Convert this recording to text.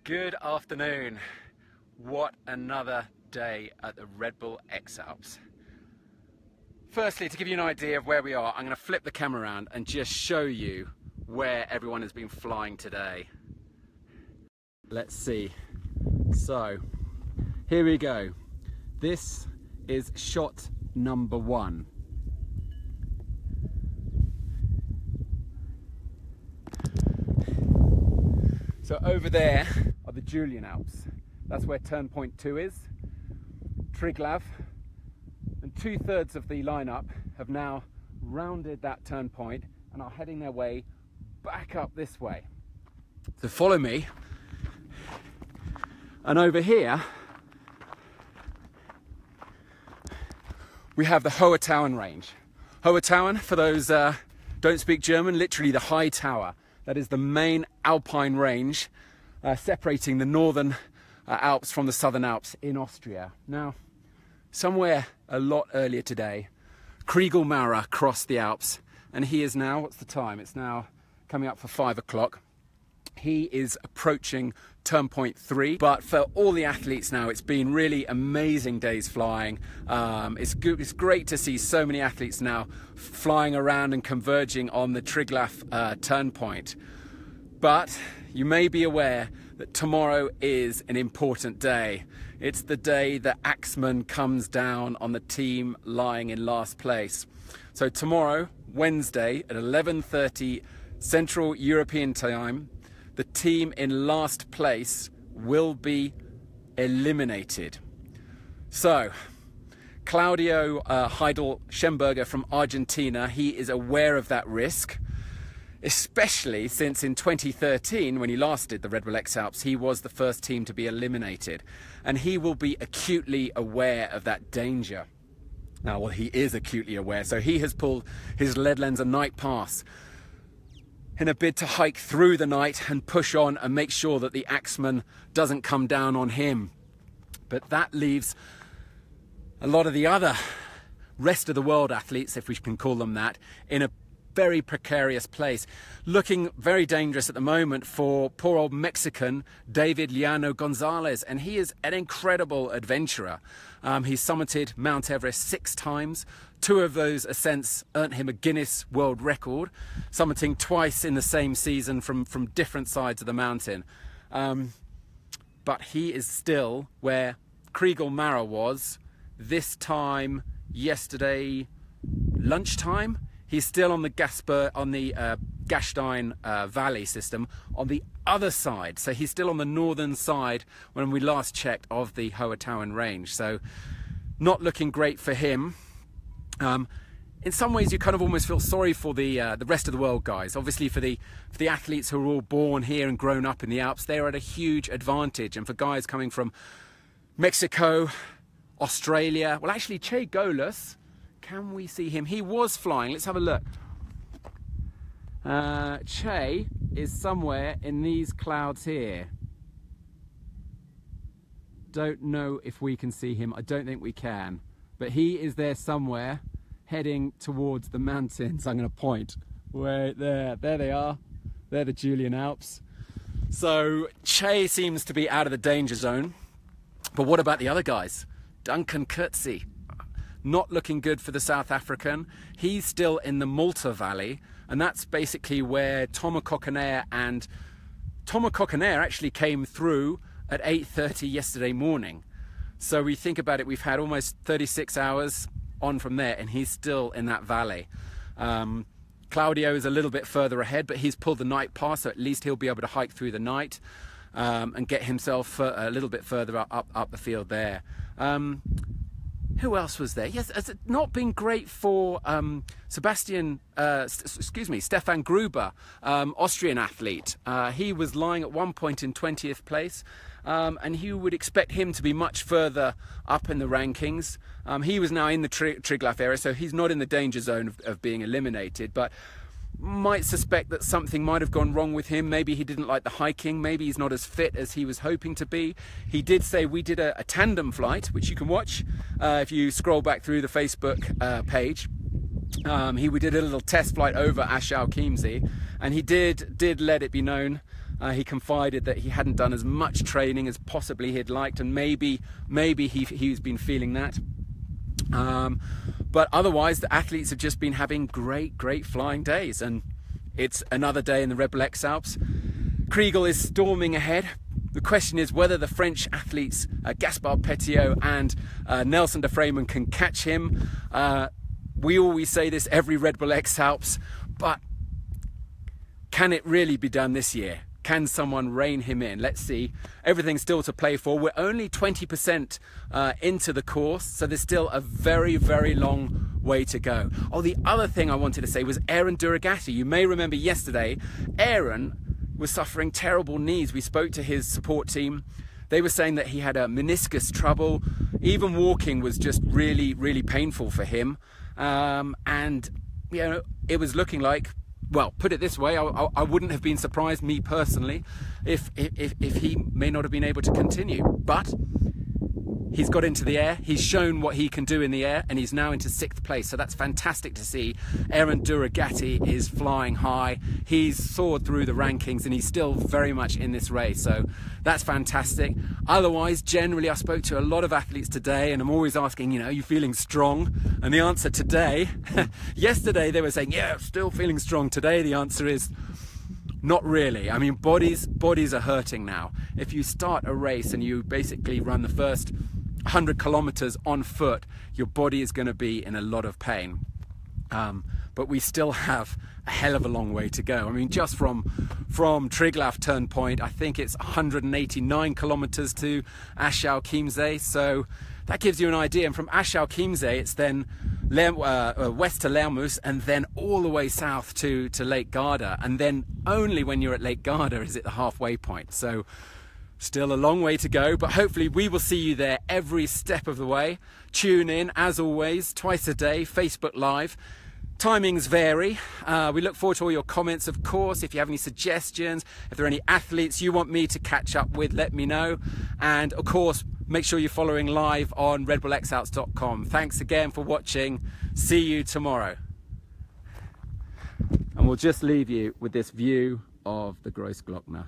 Good afternoon. What another day at the Red Bull X-Alps. Firstly, to give you an idea of where we are, I'm going to flip the camera around and just show you where everyone has been flying today. Let's see. So, here we go. This is shot number 1. So over there are the Julian Alps. That's where turn point 2 is. Triglav and 2/3 of the lineup have now rounded that turn point and are heading their way back up this way. So follow me. And over here we have the Hohe Tauern range. Hohe Tauern, for those don't speak German, literally the high tower. That is the main alpine range separating the northern Alps from the southern Alps in Austria. Now, somewhere a lot earlier today, Kriegel Maurer crossed the Alps, and he is now, what's the time? It's now coming up for 5 o'clock. He is approaching turn point 3, but for all the athletes now, it's been really amazing days flying. It's great to see so many athletes now flying around and converging on the Triglav turn point. But you may be aware that tomorrow is an important day. It's the day that Axmann comes down on the team lying in last place. So tomorrow, Wednesday at 11:30 Central European Time, the team in last place will be eliminated. So, Claudio Heidel-Schemberger from Argentina, he is aware of that risk, especially since in 2013, when he last did the Red Bull X-Alps, he was the first team to be eliminated. And he will be acutely aware of that danger. Now, well, he is acutely aware, so he has pulled his lead Lenser night pass in a bid to hike through the night and push on and make sure that the Axmann doesn't come down on him. But that leaves a lot of the other rest of the world athletes, if we can call them that, in a very precarious place. Looking very dangerous at the moment for poor old Mexican David Llano Gonzalez, and he is an incredible adventurer. He summited Mount Everest 6 times. 2 of those ascents earned him a Guinness World Record, summiting twice in the same season from different sides of the mountain. But he is still where Kriegel Maurer was this time yesterday lunchtime. He's still on the Gastein Valley system on the other side. So he's still on the northern side when we last checked of the Hohe Tauern range. So not looking great for him. In some ways, you kind of almost feel sorry for the rest of the world guys. Obviously, for the athletes who are all born here and grown up in the Alps, they are at a huge advantage. And for guys coming from Mexico, Australia, well, actually, Che Golas, can we see him? He was flying. Let's have a look. Che is somewhere in these clouds here. Don't know if we can see him. I don't think we can. But he is there somewhere, heading towards the mountains. I'm going to point right there. There they are. They're the Julian Alps. So Che seems to be out of the danger zone. But what about the other guys? Duncan Coetzee, not looking good for the South African. He's still in the Malta Valley, and that's basically where Thomas Coquinaire actually came through at 8:30 yesterday morning. So we think about it, we've had almost 36 hours on from there, and he's still in that valley. Claudio is a little bit further ahead, but he's pulled the night pass, so at least he'll be able to hike through the night and get himself a little bit further up the field there. Who else was there? Yes, has it not been great for Stefan Gruber, Austrian athlete. He was lying at one point in 20th place, and you would expect him to be much further up in the rankings. He was now in the Triglav area, so he's not in the danger zone of being eliminated, but might suspect that something might have gone wrong with him. Maybe he didn't like the hiking, maybe he's not as fit as he was hoping to be. He did say we did a tandem flight, which you can watch if you scroll back through the Facebook page. We did a little test flight over Ash al-Chiemsee, and he did let it be known He confided that he hadn't done as much training as possibly he'd liked, and maybe he's been feeling that. But otherwise, the athletes have just been having great flying days, and it's another day in the Red Bull X-Alps. Kriegel is storming ahead. The question is whether the French athletes, Gaspard Petiot and Nelson de Freeman, can catch him. We always say this every Red Bull X-Alps, but can it really be done this year? Can someone rein him in? Let's see. Everything's still to play for. We're only 20% into the course, so there's still a very long way to go. Oh, the other thing I wanted to say was Aaron Duragati. You may remember yesterday, Aaron was suffering terrible knees. We spoke to his support team. They were saying that he had a meniscus trouble. Even walking was just really painful for him. And, you know, it was looking like, well, put it this way, I wouldn't have been surprised, me personally, if he may not have been able to continue. But he's got into the air, he's shown what he can do in the air, and he's now into 6th place. So that's fantastic to see. Aaron Duragati is flying high. He's soared through the rankings, and he's still very much in this race. So that's fantastic. Otherwise, generally, I spoke to a lot of athletes today, and I'm always asking, you know, are you feeling strong? And the answer today, yesterday they were saying, yeah, still feeling strong. Today the answer is not really. I mean, bodies are hurting now. If you start a race and you basically run the first 100 kilometers on foot, your body is going to be in a lot of pain. But we still have a hell of a long way to go. I mean, just from Triglav turn point, I think it's 189 kilometers to Aschau Chiemsee. So that gives you an idea. And from Aschau Chiemsee, it's then west to Lermoos, and then all the way south to Lake Garda. And then only when you're at Lake Garda is it the halfway point. So still a long way to go, but hopefully we will see you there every step of the way. Tune in, as always, twice a day, Facebook Live. Timings vary. We look forward to all your comments, of course. If you have any suggestions, if there are any athletes you want me to catch up with, let me know. And of course, make sure you're following live on redbullxalps.com. Thanks again for watching. See you tomorrow. And we'll just leave you with this view of the Großglockner.